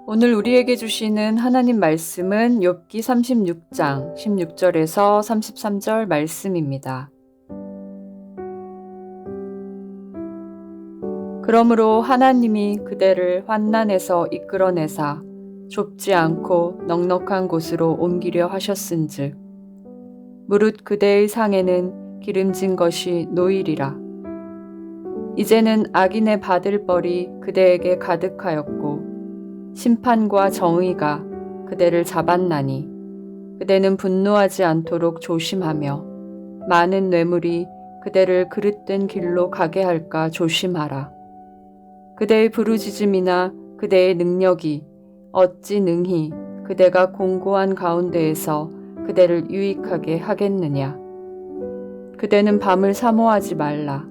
오늘 우리에게 주시는 하나님 말씀은 욥기 36장 16절에서 33절 말씀입니다. 그러므로 하나님이 그대를 환난에서 이끌어내사 좁지 않고 넉넉한 곳으로 옮기려 하셨은즉 무릇 그대의 상에는 기름진 것이 놓이리라. 이제는 악인의 받을 벌이 그대에게 가득하였고 심판과 정의가 그대를 잡았나니 그대는 분노하지 않도록 조심하며 많은 뇌물이 그대를 그릇된 길로 가게 할까 조심하라. 그대의 부르짖음이나 그대의 능력이 어찌 능히 그대가 공고한 가운데에서 그대를 유익하게 하겠느냐. 그대는 밤을 사모하지 말라.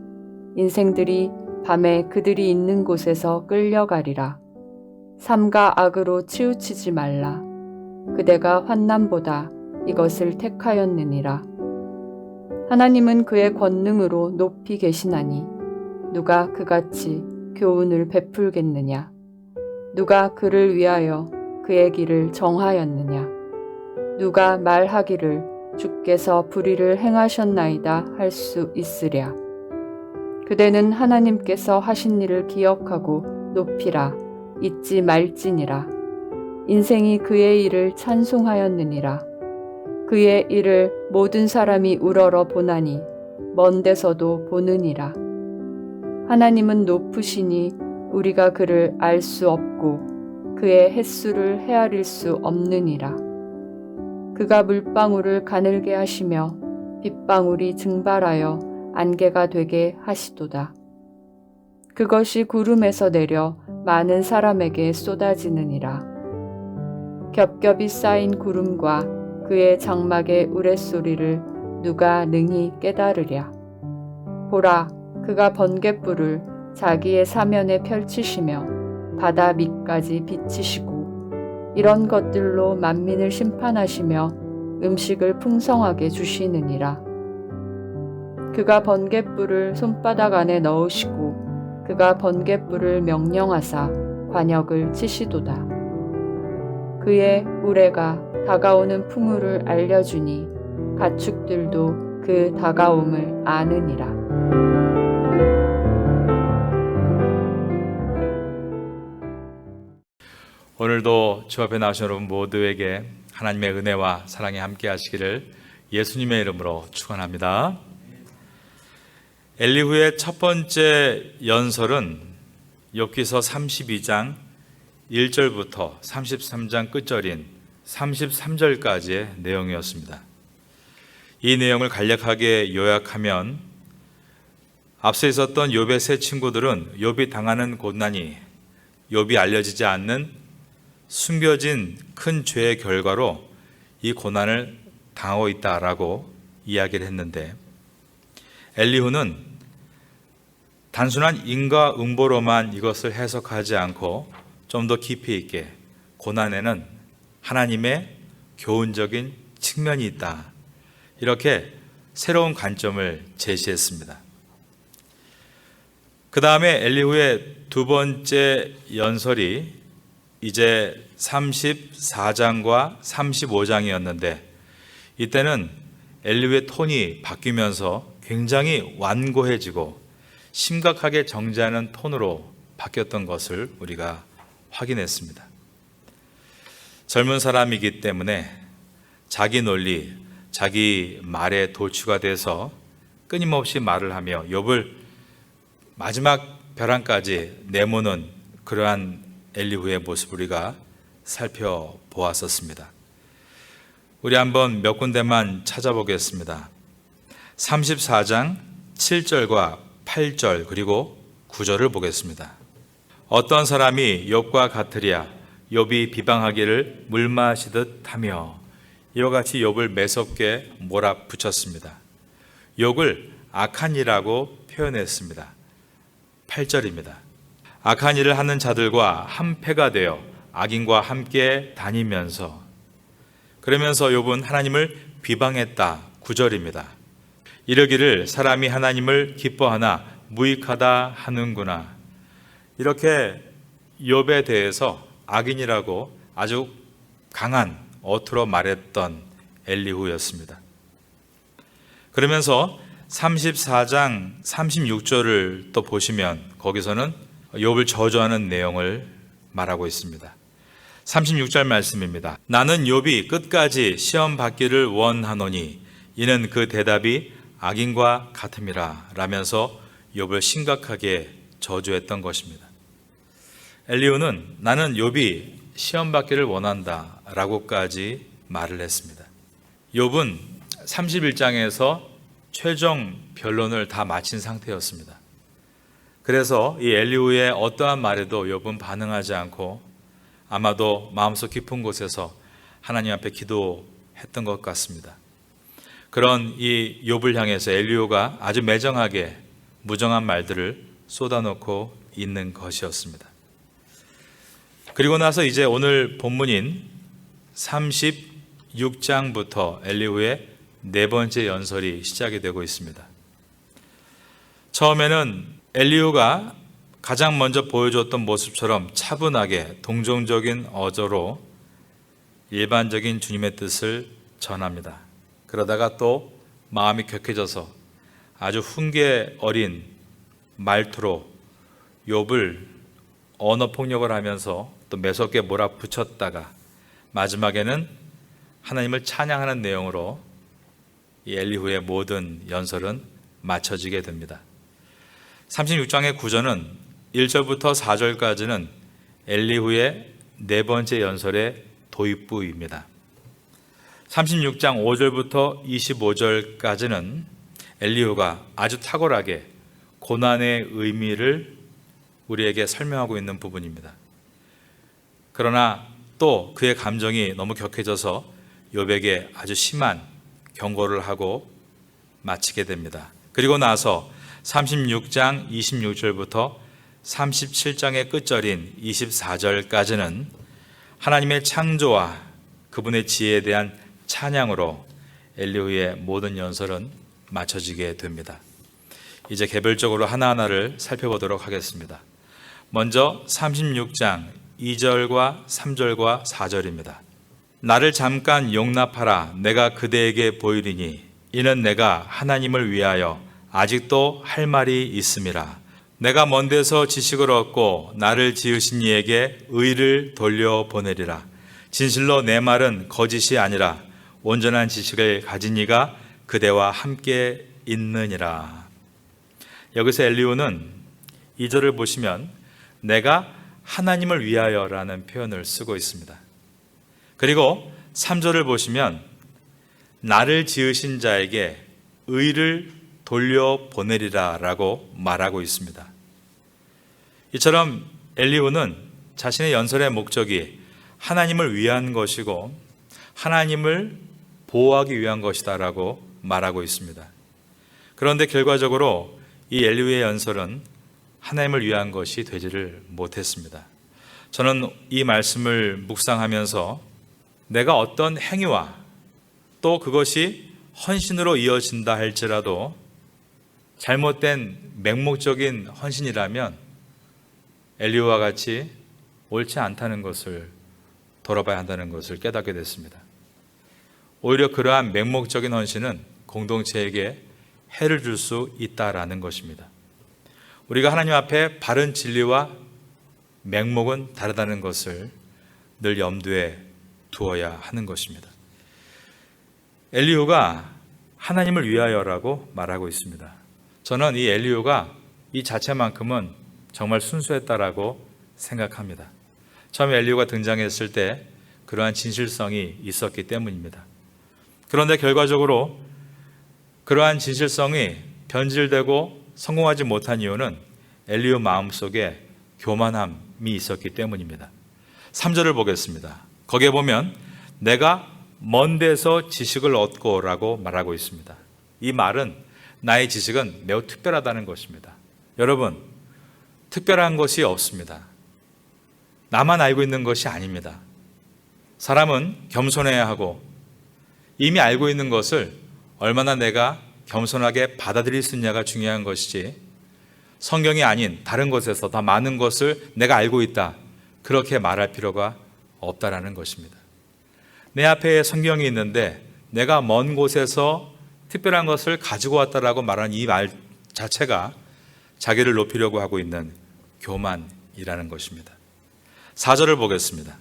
인생들이 밤에 그들이 있는 곳에서 끌려가리라. 삼가 악으로 치우치지 말라. 그대가 환난보다 이것을 택하였느니라. 하나님은 그의 권능으로 높이 계시나니 누가 그같이 교훈을 베풀겠느냐. 누가 그를 위하여 그의 길을 정하였느냐. 누가 말하기를 주께서 불의를 행하셨나이다 할 수 있으랴. 그대는 하나님께서 하신 일을 기억하고 높이라. 잊지 말지니라. 인생이 그의 일을 찬송하였느니라. 그의 일을 모든 사람이 우러러 보나니 먼 데서도 보느니라. 하나님은 높으시니 우리가 그를 알 수 없고 그의 햇수를 헤아릴 수 없느니라. 그가 물방울을 가늘게 하시며 빗방울이 증발하여 안개가 되게 하시도다. 그것이 구름에서 내려 많은 사람에게 쏟아지느니라. 겹겹이 쌓인 구름과 그의 장막의 우레소리를 누가 능히 깨달으랴. 보라, 그가 번갯불을 자기의 사면에 펼치시며 바다 밑까지 비치시고 이런 것들로 만민을 심판하시며 음식을 풍성하게 주시느니라. 그가 번갯불을 손바닥 안에 넣으시고 그가 번갯불을 명령하사 관역을 치시도다. 그의 우레가 다가오는 풍우를 알려주니 가축들도 그 다가옴을 아느니라. 오늘도 주 앞에 나오신 여러분 모두에게 하나님의 은혜와 사랑이 함께 하시기를 예수님의 이름으로 축원합니다. 엘리후의 첫 번째 연설은 욥기서 32장 1절부터 33장 끝절인 33절까지의 내용이었습니다. 이 내용을 간략하게 요약하면 앞서 있었던 욥의 세 친구들은 욥이 당하는 고난이 욥이 알려지지 않는 숨겨진 큰 죄의 결과로 이 고난을 당하고 있다라고 이야기를 했는데 엘리후는 단순한 인과응보로만 이것을 해석하지 않고 좀 더 깊이 있게 고난에는 하나님의 교훈적인 측면이 있다. 이렇게 새로운 관점을 제시했습니다. 그 다음에 엘리후의 두 번째 연설이 이제 34장과 35장이었는데 이때는 엘리후의 톤이 바뀌면서 굉장히 완고해지고 심각하게 정죄하는 톤으로 바뀌었던 것을 우리가 확인했습니다. 젊은 사람이기 때문에 자기 논리, 자기 말에 도취가 돼서 끊임없이 말을 하며 욥을 마지막 벼랑까지 내모는 그러한 엘리후의 모습을 우리가 살펴보았었습니다. 우리 한번 몇 군데만 찾아보겠습니다. 34장 7절과 8절 그리고 9절을 보겠습니다. 어떤 사람이 욥과 같으랴 욥이 비방하기를 물 마시듯 하며 이와 같이 욥을 매섭게 몰아붙였습니다. 욥을 악한 이라고 표현했습니다. 8절입니다. 악한 일을 하는 자들과 한패가 되어 악인과 함께 다니면서 그러면서 욥은 하나님을 비방했다. 9절입니다. 이르기를 사람이 하나님을 기뻐하나 무익하다 하는구나. 이렇게 욥에 대해서 악인이라고 아주 강한 어투로 말했던 엘리후였습니다. 그러면서 34장 36절을 또 보시면 거기서는 욥을 저주하는 내용을 말하고 있습니다. 36절 말씀입니다. 나는 욥이 끝까지 시험 받기를 원하노니 이는 그 대답이 악인과 같음이라 라면서 욥을 심각하게 저주했던 것입니다. 엘리후는 나는 욥이 시험 받기를 원한다 라고까지 말을 했습니다. 욥은 31장에서 최종 변론을 다 마친 상태였습니다. 그래서 이 엘리후의 어떠한 말에도 욥은 반응하지 않고 아마도 마음속 깊은 곳에서 하나님 앞에 기도했던 것 같습니다. 그런 이 욥을 향해서 엘리후가 아주 매정하게 무정한 말들을 쏟아놓고 있는 것이었습니다. 그리고 나서 이제 오늘 본문인 36장부터 엘리후의 네 번째 연설이 시작이 되고 있습니다. 처음에는 엘리후가 가장 먼저 보여줬던 모습처럼 차분하게 동정적인 어조로 일반적인 주님의 뜻을 전합니다. 그러다가 또 마음이 격해져서 아주 훈계 어린 말투로 욥을 언어 폭력을 하면서 또 매섭게 몰아붙였다가 마지막에는 하나님을 찬양하는 내용으로 이 엘리후의 모든 연설은 마쳐지게 됩니다. 36장의 구절은 1절부터 4절까지는 엘리후의 네 번째 연설의 도입부입니다. 36장 5절부터 25절까지는 엘리후가 아주 탁월하게 고난의 의미를 우리에게 설명하고 있는 부분입니다. 그러나 또 그의 감정이 너무 격해져서 욥에게 아주 심한 경고를 하고 마치게 됩니다. 그리고 나서 36장 26절부터 37장의 끝절인 24절까지는 하나님의 창조와 그분의 지혜에 대한 찬양으로 엘리후의 모든 연설은 마쳐지게 됩니다. 이제 개별적으로 하나하나를 살펴보도록 하겠습니다. 먼저 36장 2절과 3절과 4절입니다. 나를 잠깐 용납하라. 내가 그대에게 보이리니 이는 내가 하나님을 위하여 아직도 할 말이 있음이라. 내가 먼 데서 지식을 얻고 나를 지으신 이에게 의를 돌려보내리라. 진실로 내 말은 거짓이 아니라 온전한 지식을 가진 이가 그대와 함께 있느니라. 여기서 엘리후는 2절을 보시면 내가 하나님을 위하여라는 표현을 쓰고 있습니다. 그리고 3절을 보시면 나를 지으신 자에게 의를 돌려보내리라 라고 말하고 있습니다. 이처럼 엘리후는 자신의 연설의 목적이 하나님을 위한 것이고 하나님을 보호하기 위한 것이다 라고 말하고 있습니다. 그런데 결과적으로 이 엘리후의 연설은 하나님을 위한 것이 되지를 못했습니다. 저는 이 말씀을 묵상하면서 내가 어떤 행위와 또 그것이 헌신으로 이어진다 할지라도 잘못된 맹목적인 헌신이라면 엘리후와 같이 옳지 않다는 것을 돌아봐야 한다는 것을 깨닫게 됐습니다. 오히려 그러한 맹목적인 헌신은 공동체에게 해를 줄 수 있다라는 것입니다. 우리가 하나님 앞에 바른 진리와 맹목은 다르다는 것을 늘 염두에 두어야 하는 것입니다. 엘리후가 하나님을 위하여라고 말하고 있습니다. 저는 이 엘리후가 이 자체만큼은 정말 순수했다라고 생각합니다. 처음에 엘리후가 등장했을 때 그러한 진실성이 있었기 때문입니다. 그런데 결과적으로 그러한 진실성이 변질되고 성공하지 못한 이유는 엘리후 마음속에 교만함이 있었기 때문입니다. 3절을 보겠습니다. 거기에 보면 내가 먼 데서 지식을 얻고 라고 말하고 있습니다. 이 말은 나의 지식은 매우 특별하다는 것입니다. 여러분, 특별한 것이 없습니다. 나만 알고 있는 것이 아닙니다. 사람은 겸손해야 하고 이미 알고 있는 것을 얼마나 내가 겸손하게 받아들일 수 있냐가 중요한 것이지 성경이 아닌 다른 것에서 더 많은 것을 내가 알고 있다. 그렇게 말할 필요가 없다라는 것입니다. 내 앞에 성경이 있는데 내가 먼 곳에서 특별한 것을 가지고 왔다라고 말하는 이 말 자체가 자기를 높이려고 하고 있는 교만이라는 것입니다. 4절을 보겠습니다.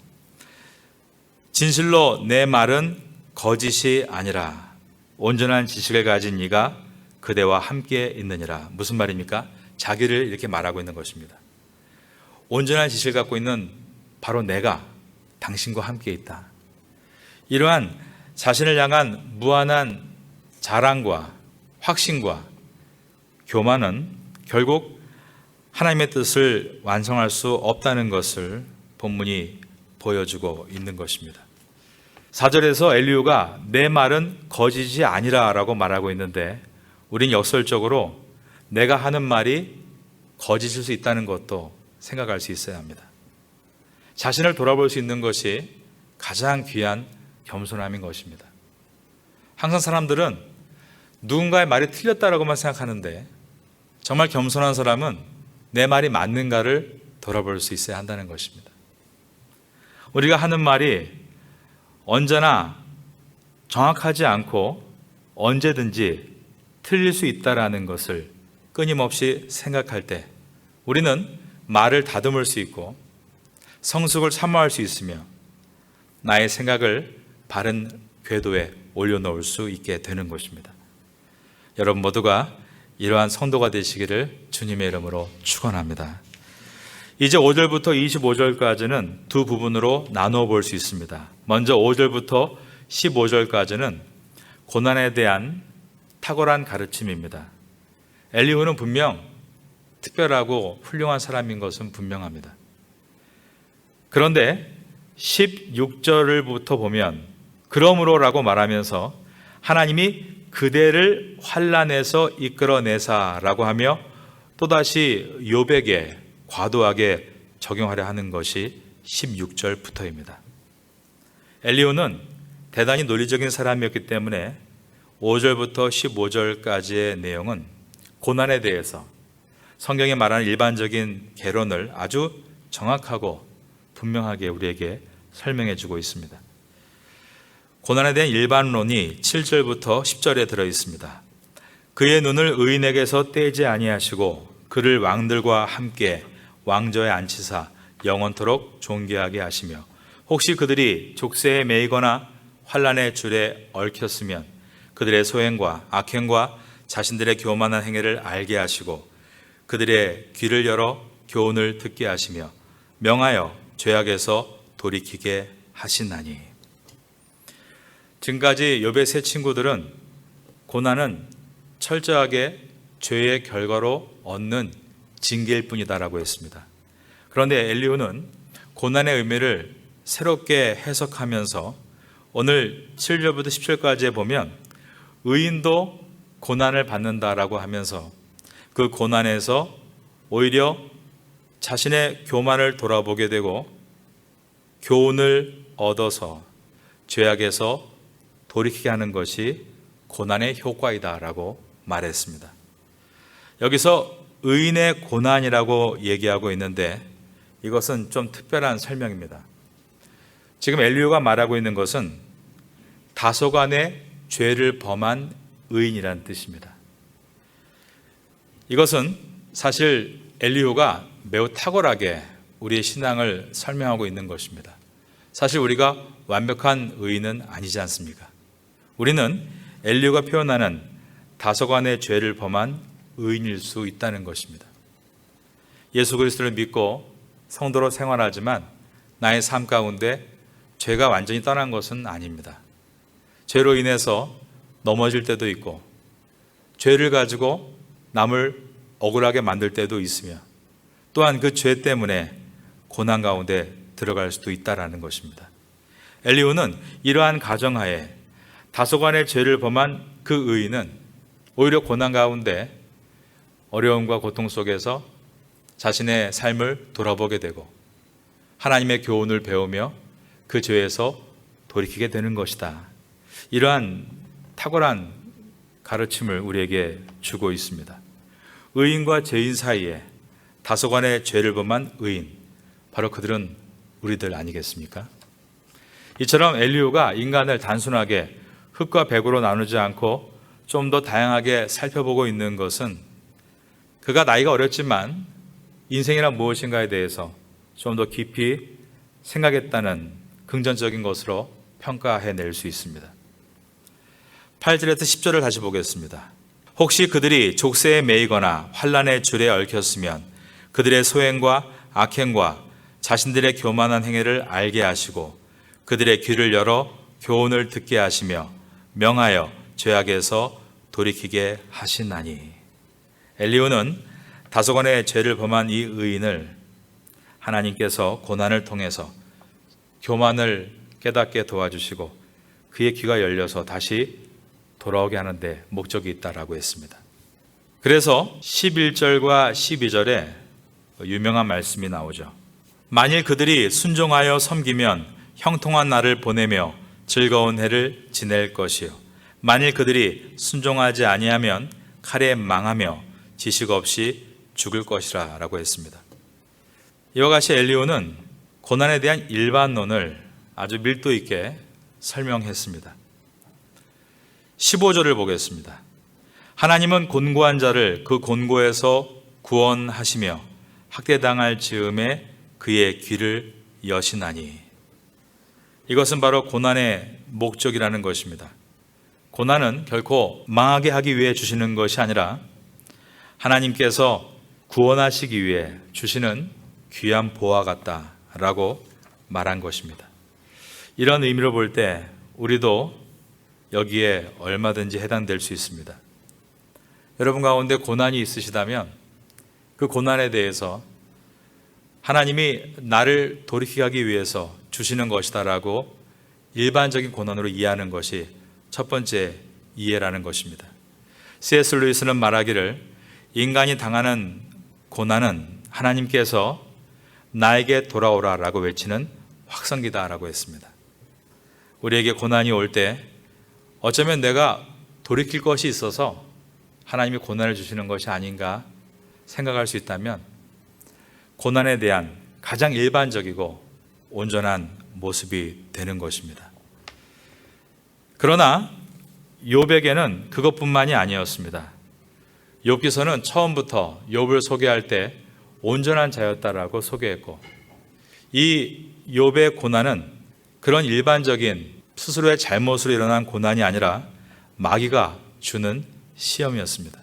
진실로 내 말은 거짓이 아니라 온전한 지식을 가진 이가 그대와 함께 있느니라. 무슨 말입니까? 자기를 이렇게 말하고 있는 것입니다. 온전한 지식을 갖고 있는 바로 내가 당신과 함께 있다. 이러한 자신을 향한 무한한 자랑과 확신과 교만은 결국 하나님의 뜻을 완성할 수 없다는 것을 본문이 보여주고 있는 것입니다. 4절에서 엘리후가 내 말은 거짓이 아니라 라고 말하고 있는데 우린 역설적으로 내가 하는 말이 거짓일 수 있다는 것도 생각할 수 있어야 합니다. 자신을 돌아볼 수 있는 것이 가장 귀한 겸손함인 것입니다. 항상 사람들은 누군가의 말이 틀렸다라고만 생각하는데 정말 겸손한 사람은 내 말이 맞는가를 돌아볼 수 있어야 한다는 것입니다. 우리가 하는 말이 언제나 정확하지 않고 언제든지 틀릴 수 있다라는 것을 끊임없이 생각할 때 우리는 말을 다듬을 수 있고 성숙을 사모할 수 있으며 나의 생각을 바른 궤도에 올려놓을 수 있게 되는 것입니다. 여러분 모두가 이러한 성도가 되시기를 주님의 이름으로 축원합니다. 이제 5절부터 25절까지는 두 부분으로 나누어 볼 수 있습니다. 먼저 5절부터 15절까지는 고난에 대한 탁월한 가르침입니다. 엘리후는 분명 특별하고 훌륭한 사람인 것은 분명합니다. 그런데 16절부터 보면 그러므로라고 말하면서 하나님이 그대를 환난에서 이끌어내사라고 하며 또다시 욥에게 과도하게 적용하려 하는 것이 16절부터입니다. 엘리후는 대단히 논리적인 사람이었기 때문에 5절부터 15절까지의 내용은 고난에 대해서 성경에 말하는 일반적인 개론을 아주 정확하고 분명하게 우리에게 설명해 주고 있습니다. 고난에 대한 일반론이 7절부터 10절에 들어 있습니다. 그의 눈을 의인에게서 떼지 아니하시고 그를 왕들과 함께 왕좌에 앉히사 영원토록 존귀하게 하시며 혹시 그들이 족쇄에 매이거나 환난의 줄에 얽혔으면 그들의 소행과 악행과 자신들의 교만한 행위를 알게 하시고 그들의 귀를 열어 교훈을 듣게 하시며 명하여 죄악에서 돌이키게 하시나니. 지금까지 욥의 세 친구들은 고난은 철저하게 죄의 결과로 얻는 징계일 뿐이다라고 했습니다. 그런데 엘리후는 고난의 의미를 새롭게 해석하면서 오늘 7절부터 10절까지에 보면 의인도 고난을 받는다라고 하면서 그 고난에서 오히려 자신의 교만을 돌아보게 되고 교훈을 얻어서 죄악에서 돌이키게 하는 것이 고난의 효과이다라고 말했습니다. 여기서 의인의 고난이라고 얘기하고 있는데 이것은 좀 특별한 설명입니다. 지금 엘리후가 말하고 있는 것은 다소간의 죄를 범한 의인이라는 뜻입니다. 이것은 사실 엘리후가 매우 탁월하게 우리의 신앙을 설명하고 있는 것입니다. 사실 우리가 완벽한 의인은 아니지 않습니까? 우리는 엘리후가 표현하는 다소간의 죄를 범한 의인일 수 있다는 것입니다. 예수 그리스도를 믿고 성도로 생활하지만 나의 삶 가운데 죄가 완전히 떠난 것은 아닙니다. 죄로 인해서 넘어질 때도 있고 죄를 가지고 남을 억울하게 만들 때도 있으며 또한 그 죄 때문에 고난 가운데 들어갈 수도 있다라는 것입니다. 엘리후는 이러한 가정하에 다소간의 죄를 범한 그 의인은 오히려 고난 가운데 어려움과 고통 속에서 자신의 삶을 돌아보게 되고 하나님의 교훈을 배우며 그 죄에서 돌이키게 되는 것이다. 이러한 탁월한 가르침을 우리에게 주고 있습니다. 의인과 죄인 사이에 다소간의 죄를 범한 의인, 바로 그들은 우리들 아니겠습니까? 이처럼 엘리후가 인간을 단순하게 흙과 백으로 나누지 않고 좀 더 다양하게 살펴보고 있는 것은 그가 나이가 어렸지만 인생이란 무엇인가에 대해서 좀 더 깊이 생각했다는 긍정적인 것으로 평가해낼 수 있습니다. 8절에서 10절을 다시 보겠습니다. 혹시 그들이 족쇄에 매이거나 환난의 줄에 얽혔으면 그들의 소행과 악행과 자신들의 교만한 행위를 알게 하시고 그들의 귀를 열어 교훈을 듣게 하시며 명하여 죄악에서 돌이키게 하시나니. 엘리후는 다소간의 죄를 범한 이 의인을 하나님께서 고난을 통해서 교만을 깨닫게 도와주시고 그의 귀가 열려서 다시 돌아오게 하는데 목적이 있다라고 했습니다. 그래서 11절과 12절에 유명한 말씀이 나오죠. 만일 그들이 순종하여 섬기면 형통한 날을 보내며 즐거운 해를 지낼 것이요 만일 그들이 순종하지 아니하면 칼에 망하며 지식 없이 죽을 것이라 라고 했습니다. 이와 같이 엘리후는 고난에 대한 일반론을 아주 밀도 있게 설명했습니다. 15절을 보겠습니다. 하나님은 곤고한 자를 그 곤고에서 구원하시며 학대당할 즈음에 그의 귀를 여시나니. 이것은 바로 고난의 목적이라는 것입니다. 고난은 결코 망하게 하기 위해 주시는 것이 아니라 하나님께서 구원하시기 위해 주시는 귀한 보화 같다라고 말한 것입니다. 이런 의미로 볼 때 우리도 여기에 얼마든지 해당될 수 있습니다. 여러분 가운데 고난이 있으시다면 그 고난에 대해서 하나님이 나를 돌이키게 하기 위해서 주시는 것이다라고 일반적인 고난으로 이해하는 것이 첫 번째 이해라는 것입니다. C.S. 루이스는 말하기를 인간이 당하는 고난은 하나님께서 나에게 돌아오라라고 외치는 확성기다라고 했습니다. 우리에게 고난이 올 때 어쩌면 내가 돌이킬 것이 있어서 하나님이 고난을 주시는 것이 아닌가 생각할 수 있다면 고난에 대한 가장 일반적이고 온전한 모습이 되는 것입니다. 그러나 욥에게는 그것뿐만이 아니었습니다. 욥기서는 처음부터 욥을 소개할 때 온전한 자였다라고 소개했고 이 욥의 고난은 그런 일반적인 스스로의 잘못으로 일어난 고난이 아니라 마귀가 주는 시험이었습니다.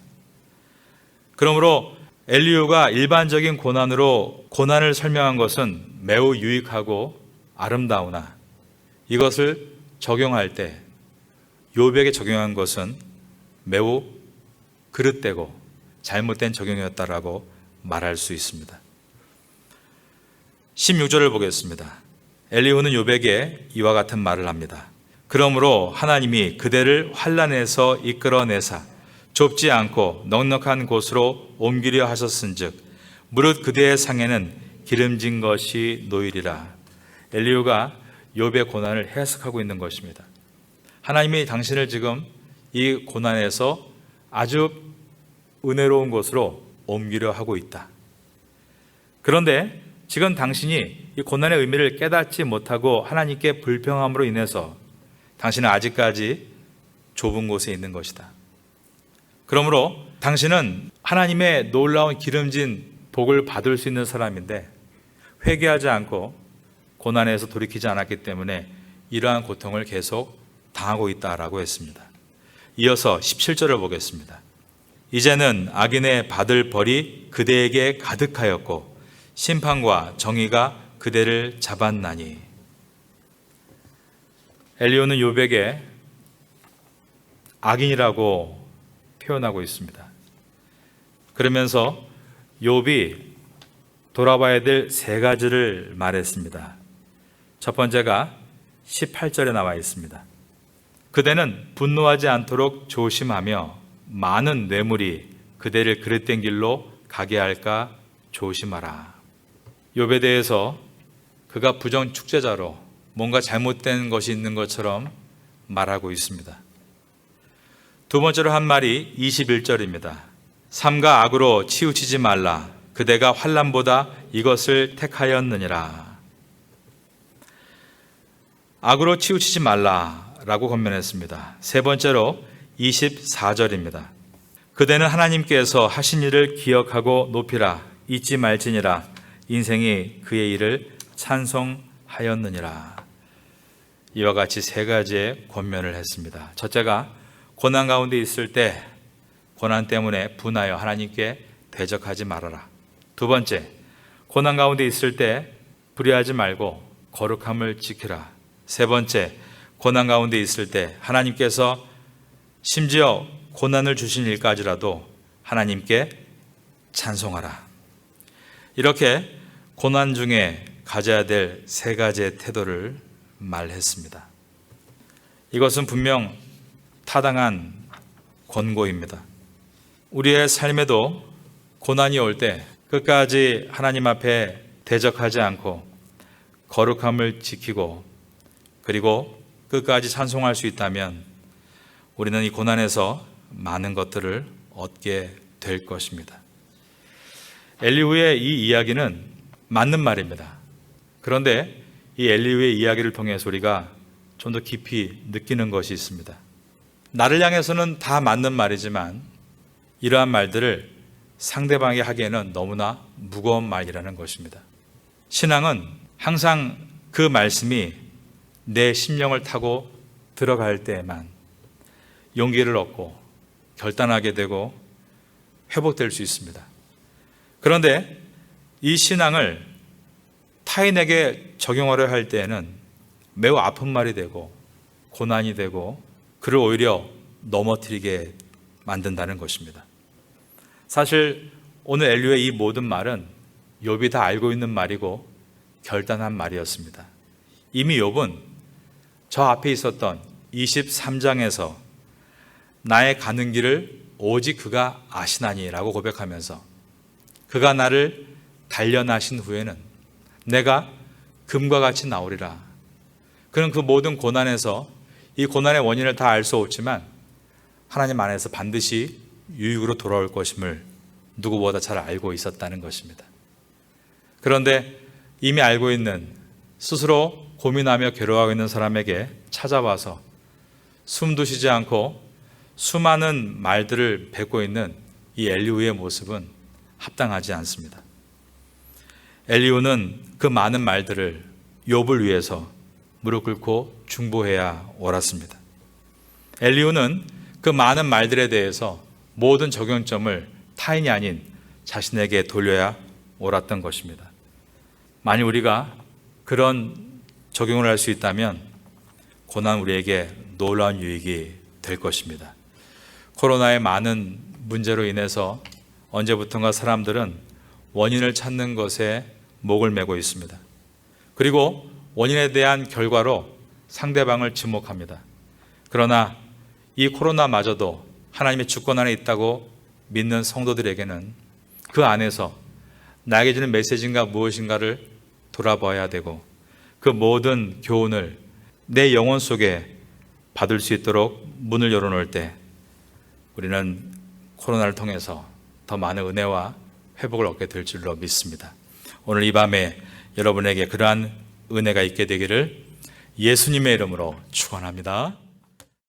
그러므로 엘리후가 일반적인 고난으로 고난을 설명한 것은 매우 유익하고 아름다우나 이것을 적용할 때 욥에게 적용한 것은 매우 그릇되고 잘못된 적용이었다라고 말할 수 있습니다. 16절을 보겠습니다. 엘리후는 욥에게 이와 같은 말을 합니다. 그러므로 하나님이 그대를 환난에서 이끌어내사 좁지 않고 넉넉한 곳으로 옮기려 하셨은즉 무릇 그대의 상에는 기름진 것이 놓이리라. 엘리후가 욥의 고난을 해석하고 있는 것입니다. 하나님이 당신을 지금 이 고난에서 아주 은혜로운 곳으로 옮기려 하고 있다. 그런데 지금 당신이 이 고난의 의미를 깨닫지 못하고 하나님께 불평함으로 인해서 당신은 아직까지 좁은 곳에 있는 것이다. 그러므로 당신은 하나님의 놀라운 기름진 복을 받을 수 있는 사람인데 회개하지 않고 고난에서 돌이키지 않았기 때문에 이러한 고통을 계속 당하고 있다라고 했습니다. 이어서 17절을 보겠습니다. 이제는 악인의 받을 벌이 그대에게 가득하였고 심판과 정의가 그대를 잡았나니. 엘리후는 욥에게 악인이라고 표현하고 있습니다. 그러면서 욥이 돌아봐야 될 세 가지를 말했습니다. 첫 번째가 18절에 나와 있습니다. 그대는 분노하지 않도록 조심하며 많은 뇌물이 그대를 그릇된 길로 가게 할까 조심하라. 욥에 대해서 그가 부정축제자로 뭔가 잘못된 것이 있는 것처럼 말하고 있습니다. 두 번째로 한 말이 21절입니다. 삼가 악으로 치우치지 말라. 그대가 환난보다 이것을 택하였느니라. 악으로 치우치지 말라라고 권면했습니다. 세 번째로 24절입니다. 그대는 하나님께서 하신 일을 기억하고 높이라. 잊지 말지니라. 인생이 그의 일을 찬송하였느니라. 이와 같이 세 가지의 권면을 했습니다. 첫째가 고난 가운데 있을 때 고난 때문에 분하여 하나님께 대적하지 말아라. 두 번째, 고난 가운데 있을 때 불의하지 말고 거룩함을 지키라. 세 번째, 고난 가운데 있을 때 하나님께서 심지어 고난을 주신 일까지라도 하나님께 찬송하라. 이렇게 고난 중에 가져야 될 세 가지의 태도를 말했습니다. 이것은 분명 타당한 권고입니다. 우리의 삶에도 고난이 올 때 끝까지 하나님 앞에 대적하지 않고 거룩함을 지키고 그리고 끝까지 찬송할 수 있다면 우리는 이 고난에서 많은 것들을 얻게 될 것입니다. 엘리후의 이 이야기는 맞는 말입니다. 그런데 이 엘리후의 이야기를 통해서 우리가 좀 더 깊이 느끼는 것이 있습니다. 나를 향해서는 다 맞는 말이지만 이러한 말들을 상대방에게 하기에는 너무나 무거운 말이라는 것입니다. 신앙은 항상 그 말씀이 내 심령을 타고 들어갈 때에만 용기를 얻고 결단하게 되고 회복될 수 있습니다. 그런데 이 신앙을 타인에게 적용하려 할 때에는 매우 아픈 말이 되고 고난이 되고 그를 오히려 넘어뜨리게 만든다는 것입니다. 사실 오늘 엘리후의 이 모든 말은 욥이 다 알고 있는 말이고 결단한 말이었습니다. 이미 욥은 저 앞에 있었던 23장에서 나의 가는 길을 오직 그가 아시나니라고 고백하면서 그가 나를 단련하신 후에는 내가 금과 같이 나오리라. 그는 그 모든 고난에서 이 고난의 원인을 다 알 수 없지만 하나님 안에서 반드시 유익으로 돌아올 것임을 누구보다 잘 알고 있었다는 것입니다. 그런데 이미 알고 있는 스스로 고민하며 괴로워하고 있는 사람에게 찾아와서 숨도 쉬지 않고 수많은 말들을 뱉고 있는 이 엘리후의 모습은 합당하지 않습니다. 엘리후는 그 많은 말들을 욥을 위해서 무릎 꿇고 중보해야 옳았습니다. 엘리후는 그 많은 말들에 대해서 모든 적용점을 타인이 아닌 자신에게 돌려야 옳았던 것입니다. 만일 우리가 그런 적용을 할 수 있다면 고난 우리에게 놀라운 유익이 될 것입니다. 코로나의 많은 문제로 인해서 언제부턴가 사람들은 원인을 찾는 것에 목을 메고 있습니다. 그리고 원인에 대한 결과로 상대방을 지목합니다. 그러나 이 코로나마저도 하나님의 주권 안에 있다고 믿는 성도들에게는 그 안에서 나에게 주는 메시지가 무엇인가를 돌아봐야 되고 그 모든 교훈을 내 영혼 속에 받을 수 있도록 문을 열어놓을 때 우리는 코로나를 통해서 더 많은 은혜와 회복을 얻게 될 줄로 믿습니다. 오늘 이 밤에 여러분에게 그러한 은혜가 있게 되기를 예수님의 이름으로 축원합니다.